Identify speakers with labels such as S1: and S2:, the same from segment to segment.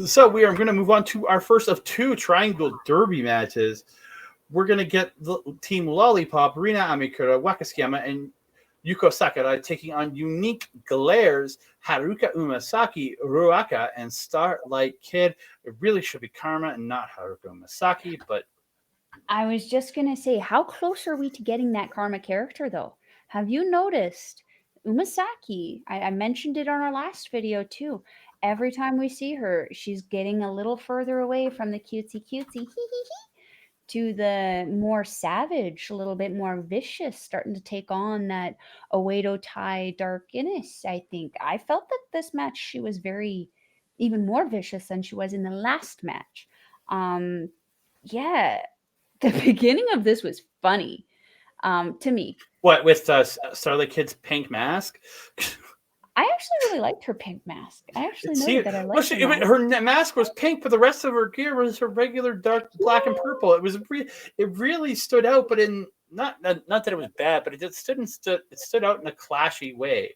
S1: So we are going to move on to our first of two Triangle Derby matches. We're going to get the team Lollipop, Rina Amikura, Waka, and Yuko Sakurai taking on Unique Glares, Haruka Umesaki, Ruaka, and Starlight Kid. It really should be Karma and not Haruka Umesaki, but
S2: I was just gonna say, how close are we to getting that Karma character though? Have you noticed Umesaki? I mentioned it on our last video too. Every time we see her, she's getting a little further away from the cutesy cutesy hee hee hee to the more savage, a little bit more vicious, starting to take on that Oedo Tai darkness. I think I felt that this match she was very even more vicious than she was in the last match. Um, yeah, the beginning of this was funny to me.
S1: what with Starlight Kid's pink mask?
S2: I actually really liked her pink mask. I actually
S1: See,
S2: noted that I liked
S1: her mask was pink, but the rest of her gear was her regular dark black and purple. It really stood out, but in not that it was bad, but it stood out in a clashy way.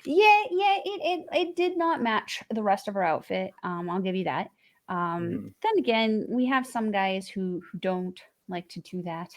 S2: Yeah, it did not match the rest of her outfit. I'll give you that. Then again, we have some guys who don't like to do that,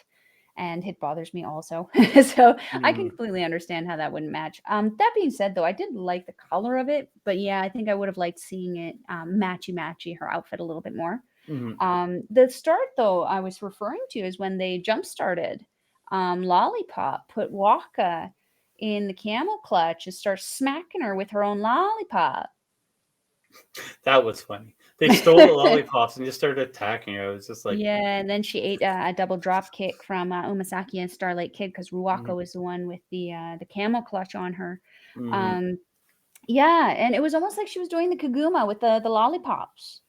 S2: and it bothers me also. So I can completely understand how that wouldn't match. That being said, though, I did like the color of it, but yeah, I think I would have liked seeing it matchy her outfit a little bit more. The start though I was referring to is when they jump started. Lollipop put Waka in the camel clutch and starts smacking her with her own lollipop.
S1: That was funny. They stole the lollipops and just started attacking her. It was just like,
S2: yeah, and then she ate a double drop kick from Umesaki and Starlight Kid because Ruaka was the one with the camel clutch on her. Yeah, and it was almost like she was doing the Kaguma with the lollipops.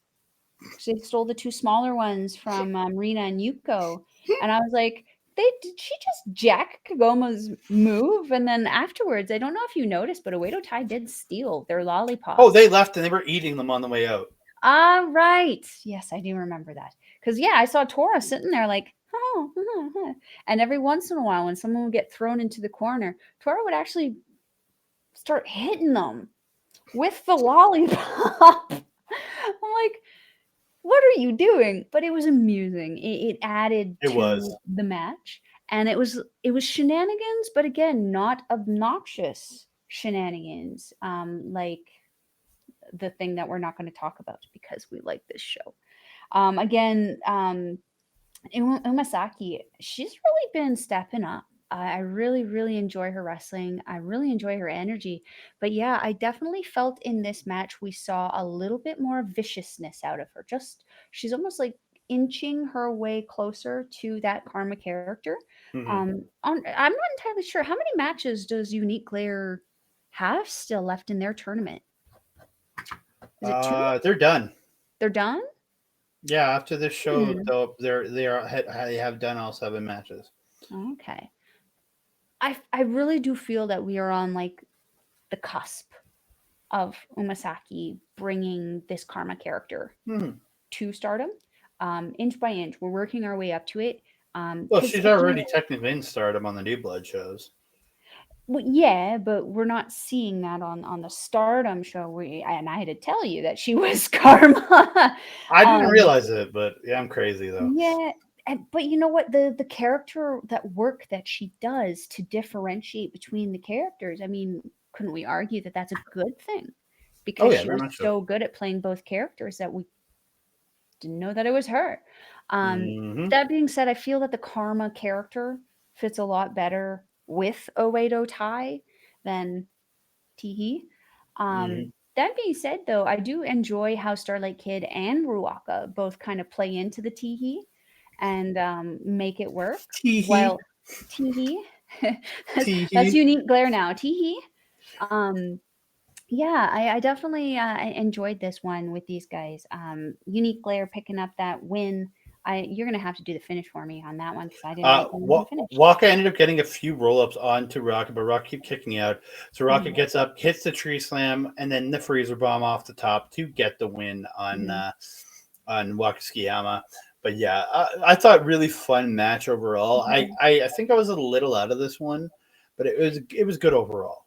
S2: She stole the two smaller ones from Rina and Yuko, and I was like, did she just jack Kagoma's move? And then afterwards, I don't know if you noticed, but Oedo Tai did steal their lollipops.
S1: oh, they left and they were eating them on the way out.
S2: Ah, right. Yes, I do remember that. Because yeah, I saw Tora sitting there like, oh, and every once in a while, when someone would get thrown into the corner, Tora would actually start hitting them with the lollipop. I'm like, what are you doing? But it was amusing. It added to the match, and it was shenanigans, but again, not obnoxious shenanigans, like the thing that we're not going to talk about because we like this show. Again, Umesaki, she's really been stepping up. I really, really enjoy her wrestling. I really enjoy her energy. But yeah, I definitely felt in this match we saw a little bit more viciousness out of her. Just she's almost like inching her way closer to that Karma character. I'm not entirely sure how many matches does Unique Glare have still left in their tournament. Is it two?
S1: They're done.
S2: They're done.
S1: Yeah, after this show, though, they have done all 7 matches.
S2: Okay. I really do feel that we are on like the cusp of Umesaki bringing this Karma character to Stardom, inch by inch. We're working our way up to it.
S1: Well, she's already technically in Stardom on the New Blood shows.
S2: Well, yeah, but we're not seeing that on the Stardom show. And I had to tell you that she was Karma.
S1: I didn't realize it, but yeah, I'm crazy though.
S2: Yeah, but you know what? The character, that work that she does to differentiate between the characters. I mean, couldn't we argue that that's a good thing? Because she was so good at playing both characters that we didn't know that it was her. That being said, I feel that the Karma character fits a lot better with Oedo Tai than Teehee. That being said, though, I do enjoy how Starlight Kid and Ruaka both kind of play into the Teehee and make it work.
S1: Teehee.
S2: Well, Teehee. That's Unique Glare now. Teehee. Yeah, I definitely enjoyed this one with these guys. Unique Glare picking up that win. You're gonna have to do the finish for me on that one because I didn't finish.
S1: Waka ended up getting a few roll-ups onto Ruaka, but Ruaka kept kicking out. So Ruaka gets up, hits the tree slam, and then the freezer bomb off the top to get the win on Tsukiyama. But yeah, I thought really fun match overall. I think I was a little out of this one, but it was good overall.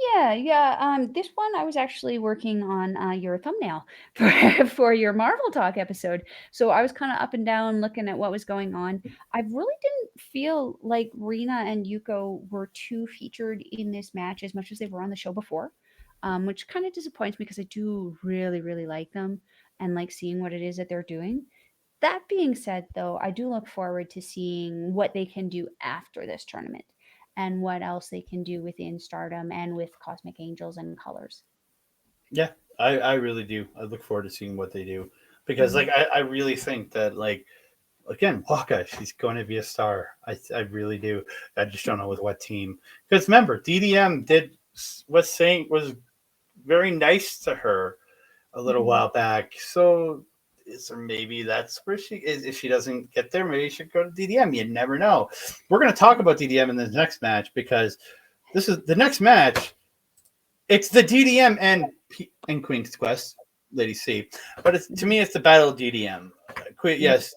S2: Yeah. This one I was actually working on your thumbnail for your Marvel Talk episode. So I was kind of up and down looking at what was going on. I really didn't feel like Rina and Yuko were too featured in this match as much as they were on the show before, which kind of disappoints me because I do really, really like them and like seeing what it is that they're doing. That being said, though, I do look forward to seeing what they can do after this tournament and what else they can do within Stardom and with Cosmic Angels and Colors.
S1: Yeah, I really do. I look forward to seeing what they do because
S2: Mhm.
S1: like I really think that like again Waka she's going to be a star. I really do. I just don't know with what team because remember DDM was very nice to her a little
S2: Mhm.
S1: while back. So is there maybe that's where she is if she doesn't get there maybe she should go to DDM. You never know. We're going to talk about DDM in the next match because this is the next match. It's the DDM and Queen's Quest, Lady C. But it's to
S2: Mhm.
S1: me, it's the Battle of DDM.
S2: Mhm.
S1: Yes,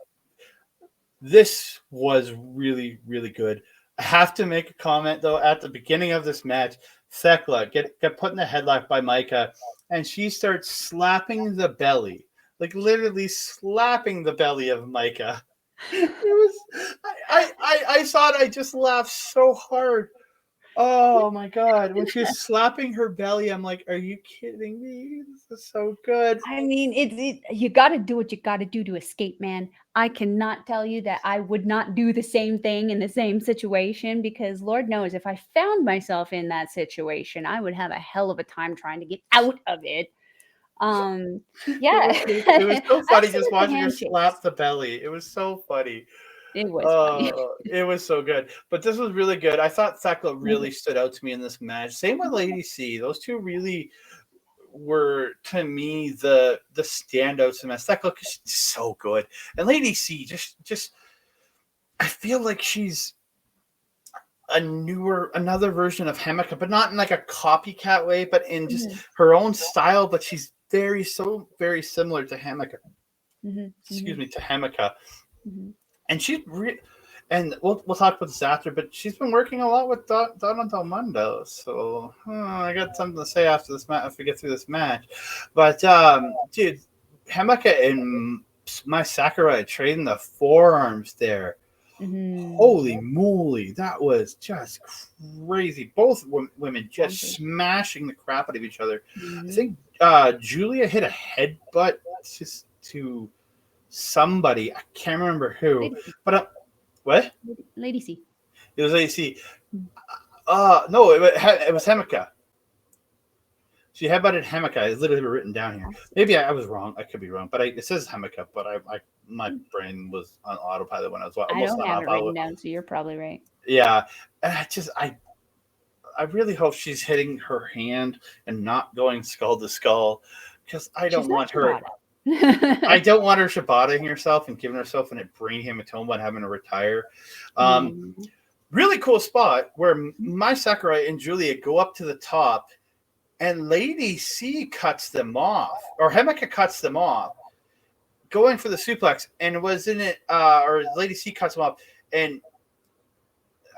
S1: this was really really good. I have to make a comment though. At the beginning of this match, Thekla get put in the headlock by Maika, and she starts slapping the belly, like literally slapping the belly of Maika. It was I saw it. I just laughed so hard. Oh my god! When she was slapping her belly, I'm like, "Are you kidding me? This is so good."
S2: I mean, you got to do what you got to do to escape, man. I cannot tell you that I would not do the same thing in the same situation because Lord knows if I found myself in that situation, I would have a hell of a time trying to get out of it. Um, yeah,
S1: It was so funny
S2: as
S1: just
S2: with the
S1: watching her
S2: handshakes,
S1: slap the belly. It was so funny.
S2: it was funny.
S1: It was so good. But this was really good. I thought Thekla
S2: Mhm,
S1: really stood out to me in this match. Same with
S2: mhm,
S1: Lady C. Those two really were to me the standouts in this. Thekla is so good, and Lady C just I feel like she's another version of Himeka, but not in like a copycat way, but in just
S2: mhm,
S1: her own style. But she's very similar to Himeka.
S2: mhm,
S1: Excuse
S2: mhm,
S1: me, to Himeka,
S2: mhm.
S1: and and we'll talk about this after. But she's been working a lot with Donna Del Mundo, so I got something to say after this match if we get through this match. But dude, Himeka and my Sakurai trading the forearms there.
S2: Mhm.
S1: Holy moly, that was just crazy. Both women just
S2: Bonkers.
S1: smashing the crap out of each other. I
S2: Mhm.
S1: think Giulia hit a headbutt just to somebody. I can't remember who,
S2: Lady C.
S1: but what?
S2: Lady C.
S1: It was AC.
S2: Mm.
S1: No, it was Hemika. She headbutted Hemika. It's literally written down here. Maybe I was wrong. I could be wrong, but it says Hemika. But my brain was on autopilot when I was
S2: I
S1: almost
S2: don't
S1: on
S2: have it written
S1: autopilot.
S2: down, so you're probably right.
S1: Yeah, and I really hope she's hitting her hand and not going skull to skull because
S2: She's not
S1: I
S2: Shibata.
S1: don't want her Shibata herself and giving herself a brain hematoma and having to retire. Um,
S2: Mhm.
S1: really cool spot where my Sakurai and Giulia go up to the top and Lady C cuts them off, or Hemeka cuts them off, going for the suplex, and wasn't it, or Lady C cuts them off, and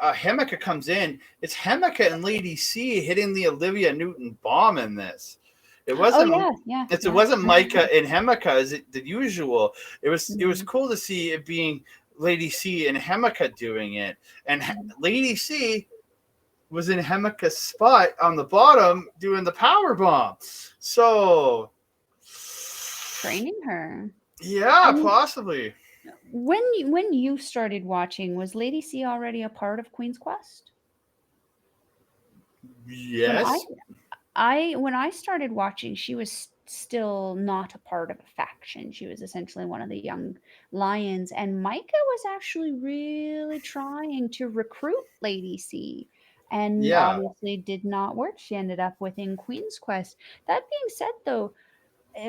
S1: Hemeka comes in. It's Hemeka and Lady C hitting the Olivia Newton bomb in this. It
S2: Oh
S1: wasn't.
S2: yeah, yeah,
S1: It
S2: yeah.
S1: wasn't
S2: I remember.
S1: Maika and Hemeka as the usual. It was
S2: Mhm.
S1: cool to see it being Lady C and Hemeka doing it, and
S2: Mhm.
S1: Lady C was in Hemeka's spot on the bottom doing the power bomb. So
S2: Training her.
S1: yeah,
S2: And
S1: possibly.
S2: when you started watching, was Lady C already a part of Queen's Quest? When
S1: Yes.
S2: when I started watching, she was still not a part of a faction. She was essentially one of the young lions, and Maika was actually really trying to recruit Lady C, and
S1: Yeah.
S2: obviously did not work. She ended up within Queen's Quest. That being said, though,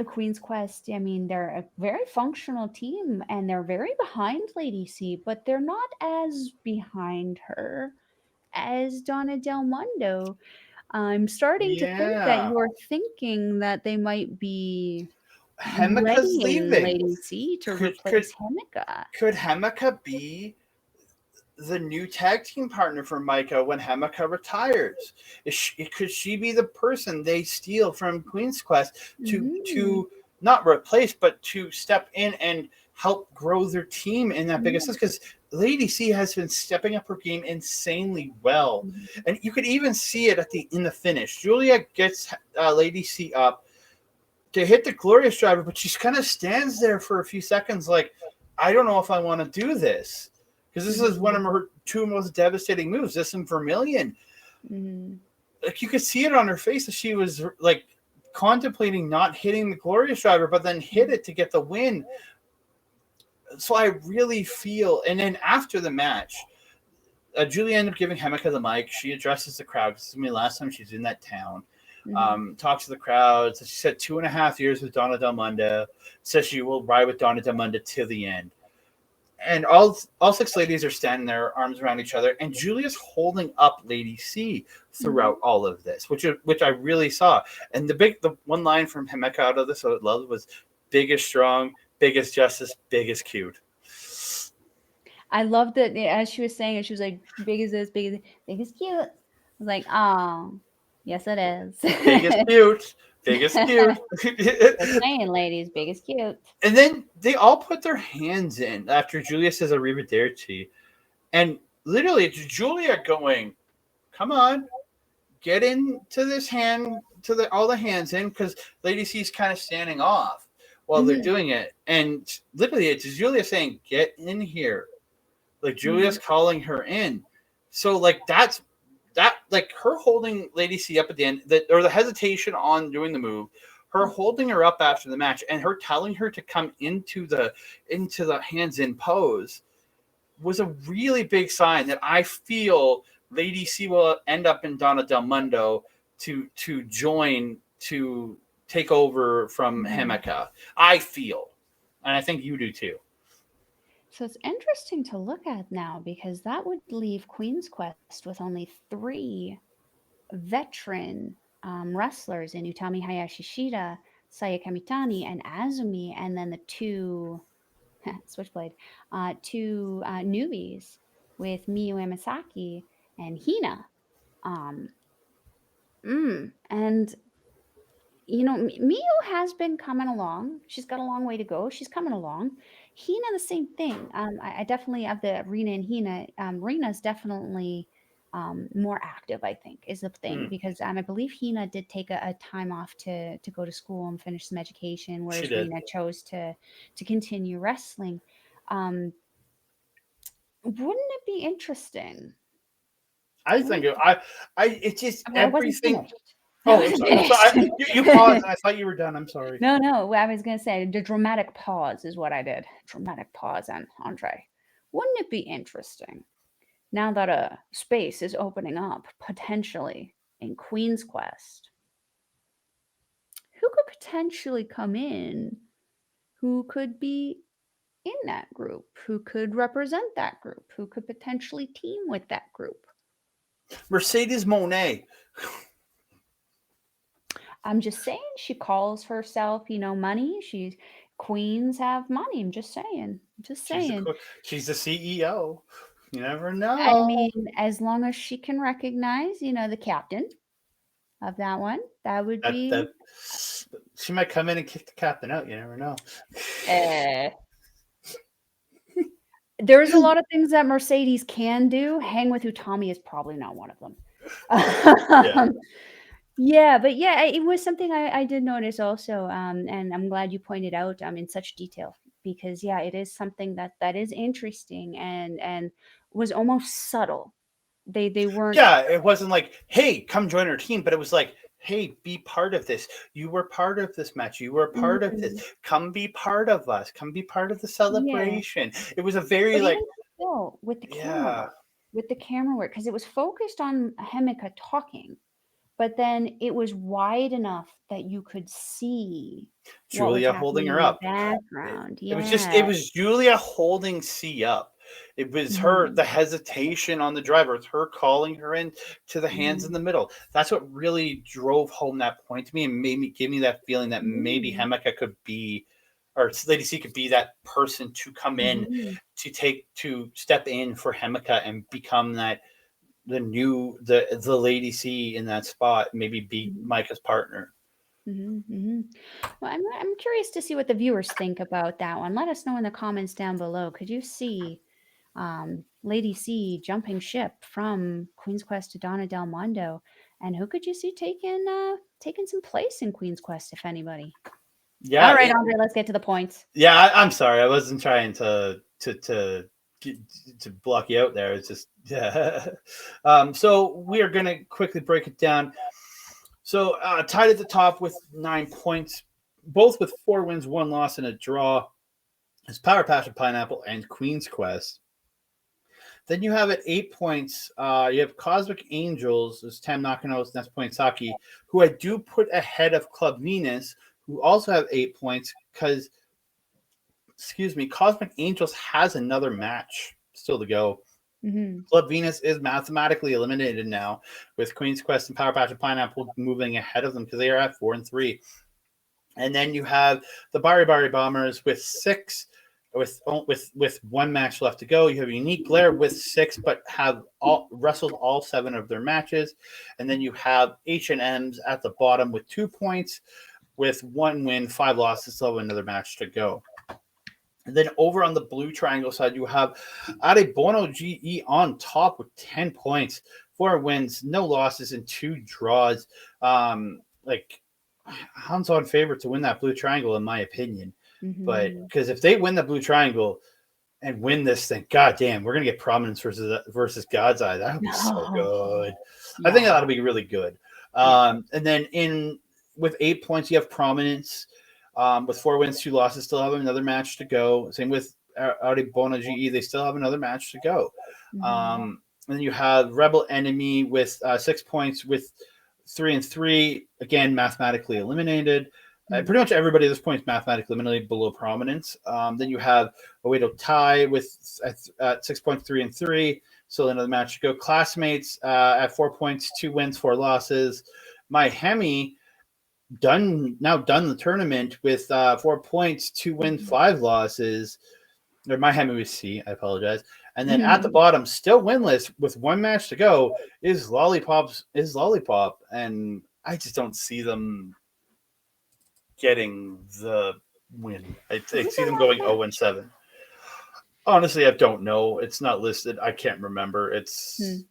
S2: Queen's Quest, I mean, they're a very functional team, and they're very behind Lady C, but they're not as behind her as Donna Del Mundo. I'm starting to think that
S1: Yeah.
S2: you're thinking that they might be
S1: Hemeka's
S2: readying
S1: leaving.
S2: Lady C to
S1: Could could
S2: replace Himeka.
S1: could Hemeka be the new tag team partner for Maika when Himeka retires? Could she be the person they steal from Queen's Quest to not replace, but to step in and help grow their team in that biggest sense? Because Lady C has been stepping up her game insanely well, and you could even see it in the finish. Giulia gets Lady C up to hit the Glorious Driver, but she kind of stands there for a few seconds, like, I don't know if I want to do this. Because this is one of her two most devastating moves, this and Vermilion. Like, you could see it on her face that she was like contemplating not hitting the Glorious Driver, but then hit it to get the win. So I really feel, and then after the match, Giulia ended up giving Himeka the mic. She addresses the crowd. This is the last time she's in that town. Talks to the crowd. So she said 2.5 years with Donna Del Mondo. Says she will ride with Donna Del Mondo to the end. And all 6 ladies are standing there, arms around each other, and Giulia's holding up Lady C throughout all of this, which I really saw. And the one line from Himeka out of this I loved was "biggest strong, biggest justice, biggest cute."
S2: I loved that as she was saying it, she was like, "Big as this, biggest cute." I was like, "Oh, yes, it is."
S1: Biggest cute. Biggest cute.
S2: Just saying, ladies, biggest cute.
S1: And then they all put their hands in after Giulia says arrivederci. And literally it's Giulia going, come on, get into this hand, all the hands in, because Lady C's kind of standing off while they're doing it. And literally it's Giulia saying, get in here. Like Giulia's calling her in. So like that, like her holding Lady C up at the end, or the hesitation on doing the move, her holding her up after the match, and her telling her to come into the hands in pose was a really big sign that I feel Lady C will end up in Donna Del Mondo to join, to take over from Himeka. I feel, and I think you do too.
S2: So it's interesting to look at now, because that would leave Queen's Quest with only 3 veteran wrestlers in Utami Hayashi Shida, Sayaka Mitani, and Azumi, and then the 2 Switchblade, 2 newbies with Miyu Umesaki and Hina. And you know, Miyu has been coming along. She's got a long way to go. She's coming along. Hina, the same thing. I definitely have the Rina and Hina. Rina's definitely more active, I think, is the thing, because I believe Hina did take a time off to go to school and finish some education, whereas Rina chose to continue wrestling. Wouldn't it be interesting?
S1: I think it's just everything.
S2: Oh,
S1: sorry. You paused and I thought you were done. I'm sorry.
S2: No, I was going to say the dramatic pause is what I did. Dramatic pause on Andre. Wouldn't it be interesting now that a space is opening up potentially in Queen's Quest? Who could potentially come in? Who could be in that group? Who could represent that group? Who could potentially team with that group?
S1: Mercedes Moné.
S2: I'm just saying, she calls herself, money. Queens have money. I'm just saying.
S1: She's the CEO. You never know.
S2: I mean, as long as she can recognize, the captain of that one, that would be.
S1: She might come in and kick the captain out. You never know.
S2: There's a lot of things that Mercedes can do. Hang with Utami is probably not one of them. Yeah, but it was something I did notice also, and I'm glad you pointed out in such detail, because it is something that is interesting and was almost subtle. They weren't.
S1: Yeah, it wasn't like, hey, come join our team, but it was like, hey, be part of this. You were part of this match. You were part of this. Come be part of us. Come be part of the celebration. It was a very
S2: still with the camera work, because it was focused on Himeka talking. But then it was wide enough that you could see
S1: Giulia holding her up.
S2: Background. Yeah.
S1: It was Giulia holding C up. It was her, the hesitation on the driver. It's her calling her in to the hands in the middle. That's what really drove home that point to me and gave me that feeling that maybe Himeka could be or Lady C could be that person to come in to step in for Himeka and become that the Lady C in that spot, maybe be Maika's partner.
S2: Well, I'm curious to see what the viewers think about that one. Let us know in the comments down below. Could you see Lady C jumping ship from Queen's Quest to Donna Del Mondo, and who could you see taking some place in Queen's Quest, if anybody?
S1: Yeah.
S2: All right, Andre, let's get to the points.
S1: Yeah, I'm sorry, I wasn't trying to block you out there. It's just so we are gonna quickly break it down. So tied at the top with 9 points, both with 4 wins, 1 loss, and a draw, is Power Passion Pineapple and Queen's Quest. Then you have at 8 points, you have Cosmic Angels, there's Tam Nakano's Nest Point Saki, who I do put ahead of Club Venus, who also have 8 points, because, Cosmic Angels has another match still to go. Club Venus is mathematically eliminated now, with Queen's Quest and Power Passion Pineapple moving ahead of them because they are at 4 and 3. And then you have the Bari Bombers with 6, with 1 match left to go. You have Unique Glare with 6, but have wrestled all 7 of their matches. And then you have H&M's at the bottom with 2 points, with 1 win, 5 losses, still have another match to go. And then over on the blue triangle side, you have Arebono GE on top with 10 points, 4 wins, no losses, and 2 draws. Hands-on favorite to win that blue triangle, in my opinion. But because if they win the blue triangle and win this thing, goddamn, we're gonna get Prominence versus God's Eye. That would be so good. Yeah. I think that'll be really good. And then with 8 points, you have Prominence. With 4 wins, 2 losses, still have another match to go. Same with Artebono GE, they still have another match to go. And then you have Rebel Enemy with 6 points, with 3 and 3, again mathematically eliminated. Pretty much everybody at this point is mathematically eliminated below Prominence. Then you have Oedo Tai with 6 points, 3 and 3, still another match to go. Classmates at 4 points, 2 wins, 4 losses. MaiHime done the tournament with 4 points, 2 wins, 5 losses. Or MaiHime with C, I apologize. And then at the bottom, still winless with 1 match to go, is Lollipop, and I just don't see them getting the win. I see them going 0 and 7. Honestly, I don't know. It's not listed. I can't remember. It'll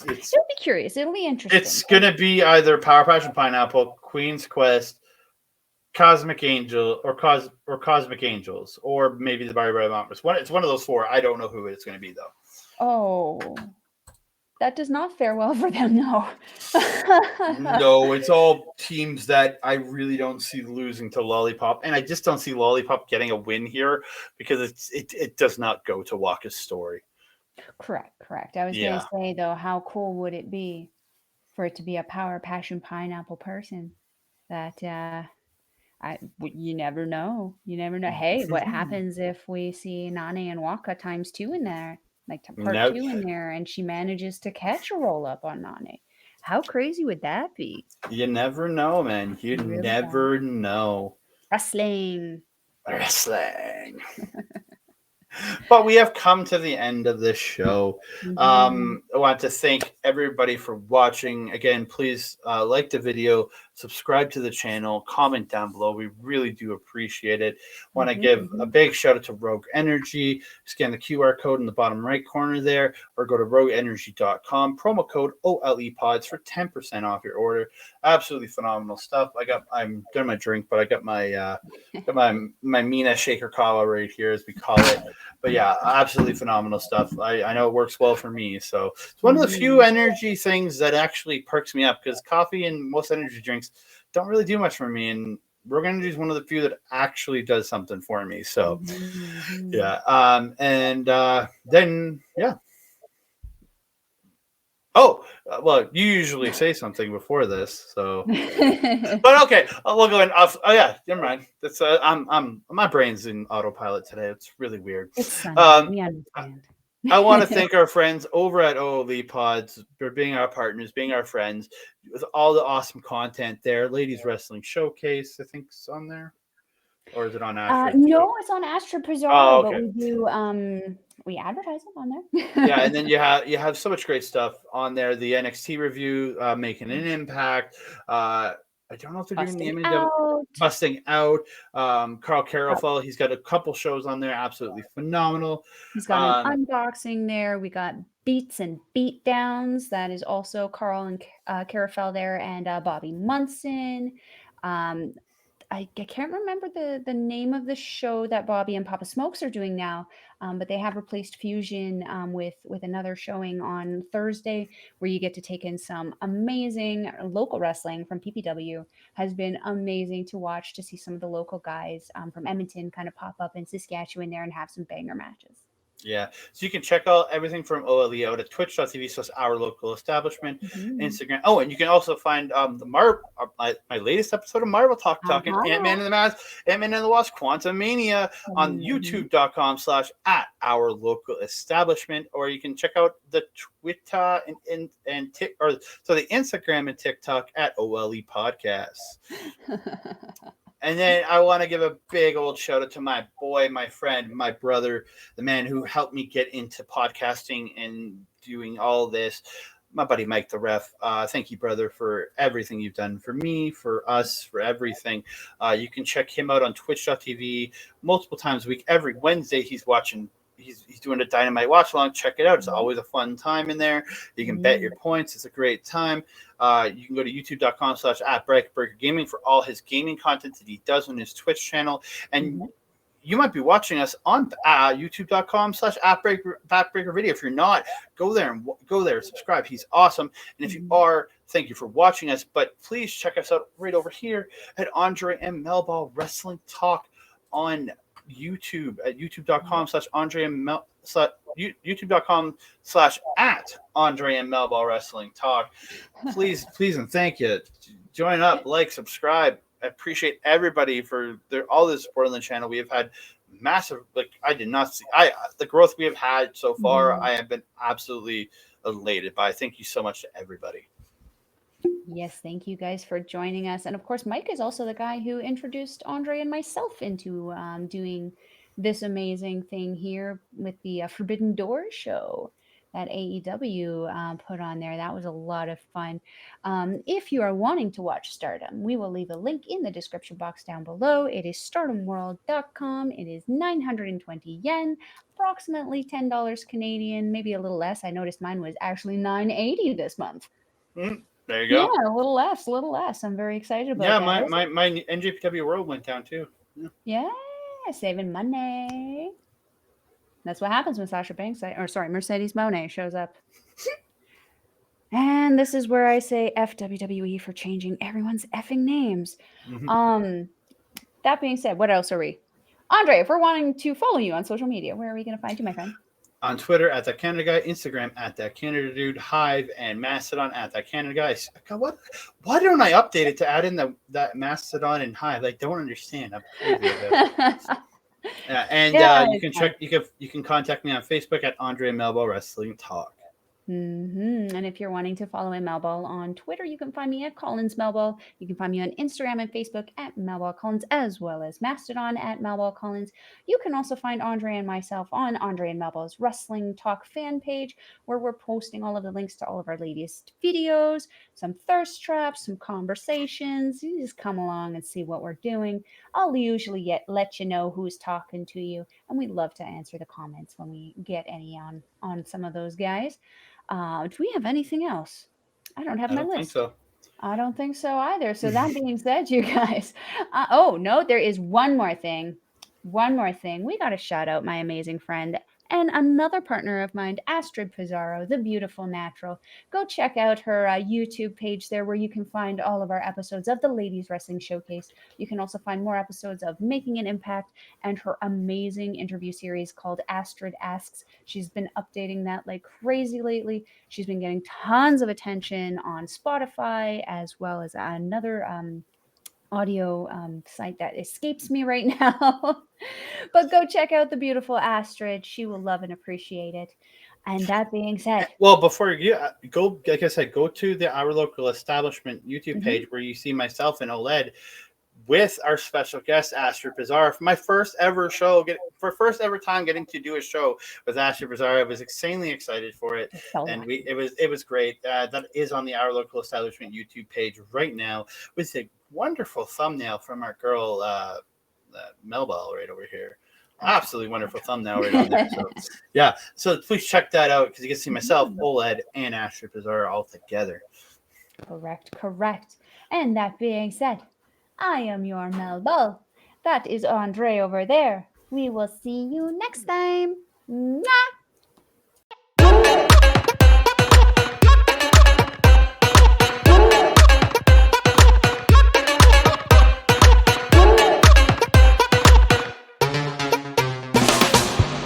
S2: be curious. It'll be interesting.
S1: It's gonna be either Power Passion Pineapple, Queen's Quest, Cosmic Angel, or Cosmic Angels, or maybe the Bari Bombers. It's one of those 4. I don't know who it's gonna be though.
S2: Oh, that does not fare well for them, no.
S1: No, it's all teams that I really don't see losing to Lollipop, and I just don't see Lollipop getting a win here because it does not go to Waka's story.
S2: Correct. I was going to say, though, how cool would it be for it to be a Power Passion Pineapple person that you never know. Hey, what happens if we see Nane and Waka ×2 in there, like part 2 in there, and she manages to catch a roll up on Nane? How crazy would that be?
S1: You never know, man. You really never know.
S2: Wrestling.
S1: But we have come to the end of this show. I want to thank everybody for watching. Again, please like the video, subscribe to the channel, comment down below. We really do appreciate it. Want to give a big shout out to Rogue Energy. Scan the QR code in the bottom right corner there, or go to rogueenergy.com. Promo code OLEPods for 10% off your order. Absolutely phenomenal stuff. I'm done my drink, but I got my my Mina Shaker Kawa right here, as we call it. But yeah, absolutely phenomenal stuff. I know it works well for me. So it's one of the few energy things that actually perks me up, because coffee and most energy drinks don't really do much for me. And Rogue Energy is one of the few that actually does something for me. So yeah. Then yeah. Oh, well, you usually say something before this, so. But okay, we'll go in off. Oh yeah, never mind. That's my brain's in autopilot today. It's really weird.
S2: It's Sunday. We understand.
S1: I want to thank our friends over at OLEPods for being our partners, being our friends, with all the awesome content there. Ladies Wrestling Showcase, I think, is on there. or is it on Astrid?
S2: No, it's on Astrid Pizarro,
S1: Oh,
S2: but
S1: okay.
S2: we do we advertise it on there.
S1: Yeah, and then you have so much great stuff on there. The NXT review, making an impact. I don't know if they're doing the
S2: Busting
S1: MLW
S2: out.
S1: busting out. Carl
S2: Yep.
S1: Carofel, he's got a couple shows on there, absolutely phenomenal.
S2: He's got an unboxing there. We got Beats and Beatdowns. That is also Carl and Carafel there, and Bobby Munson. I can't remember the name of the show that Bobby and Papa Smokes are doing now, but they have replaced Fusion with another showing on Thursday where you get to take in some amazing local wrestling from PPW. Has been amazing to watch, to see some of the local guys from Edmonton kind of pop up in Saskatchewan there and have some banger matches.
S1: Yeah, so you can check out everything from OLE out at twitch.tv/our local establishment, Instagram. Oh, and you can also find the my latest episode of Marvel Talk, talking Ant-Man and the Mask, Ant-Man and the Wasp, Quantumania on youtube.com/@our local establishment, or you can check out the Twitter and the Instagram and TikTok at OLE Podcasts. And then I want to give a big old shout out to my boy, my friend, my brother, the man who helped me get into podcasting and doing all this, my buddy Mike the Ref. Thank you, brother, for everything you've done for me, for us, for everything. You can check him out on twitch.tv multiple times a week. Every Wednesday, he's doing a Dynamite watch along. Check it out. It's always a fun time in there. You can bet your points. It's a great time. You can go to youtube.com/@Backbreaker Gaming for all his gaming content that he does on his Twitch channel. And you might be watching us on youtube.com/@Backbreaker Video. If you're not, go there, subscribe. He's awesome. And if you are, thank you for watching us. But please check us out right over here at Andre and Melball Wrestling Talk on YouTube at youtube.com/Andre and youtube.com/@Andre and Melball Wrestling Talk. Please and thank you. Join up, like, subscribe. I appreciate everybody for all the support on the channel. We have had massive, I did not see the growth we have had so far. I have been absolutely elated by. Thank you so much to everybody.
S2: Yes, thank you guys for joining us. And of course, Mike is also the guy who introduced Andre and myself into doing this amazing thing here with the Forbidden Doors show that AEW put on there. That was a lot of fun. If you are wanting to watch Stardom, we will leave a link in the description box down below. It is stardomworld.com. It is 920 yen, approximately $10 Canadian, maybe a little less. I noticed mine was actually $9.80 this month.
S1: There you go.
S2: Yeah, a little less. I'm very excited about that.
S1: Yeah, my NJPW World went down too.
S2: Yeah, saving money. That's what happens when Mercedes Moné shows up. And this is where I say F WWE for changing everyone's effing names. That being said, what else are we? Andre, if we're wanting to follow you on social media, where are we going to find you, my friend?
S1: On Twitter @ThatCanadaGuy, Instagram @ThatCanadaDude, Hive, and Mastodon @ThatCanadaGuy. God, why don't I update it to add in that Mastodon and Hive? I don't understand. I'm crazy about it. You can contact me on Facebook at Andre Melball Wrestling Talk.
S2: And if you're wanting to follow Melball on Twitter, you can find me at Collins Melball. You can find me on Instagram and Facebook at Melball Collins, as well as Mastodon at Melball Collins. You can also find Andre and myself on Andre and Melball's Wrestling Talk fan page, where we're posting all of the links to all of our latest videos, some thirst traps, some conversations. You just come along and see what we're doing. I'll usually let you know who's talking to you, and we love to answer the comments when we get any on some of those guys. Do we have anything else? I don't have my list.
S1: Think so.
S2: I don't think so either. So that being said, you guys, oh no, there is one more thing. We got to shout out my amazing friend and another partner of mine, Astrid Pizarro, the beautiful natural. Go check out her YouTube page there, where you can find all of our episodes of the Ladies Wrestling Showcase. You can also find more episodes of Making an Impact and her amazing interview series called Astrid Asks. She's been updating that like crazy lately. She's been getting tons of attention on Spotify, as well as another audio site that escapes me right now. But go check out the beautiful Astrid. She will love and appreciate it. And that being said,
S1: well, before you go, like I said, go to the Our Local Establishment YouTube page, where you see myself and OLED. with our special guest Asher Bizarre for my first ever show. First ever time getting to do a show with Asher Bizarre. I was extremely excited for it, and it was great. That is on the Our Local Establishment YouTube page right now with a wonderful thumbnail from our girl Melball right over here. Absolutely wonderful thumbnail right on there. So yeah, so please check that out because you can see myself, OLED, and Asher Bizarre all together.
S2: Correct. And that being said, I am your Melball. That is Andre over there. We will see you next time. Mwah!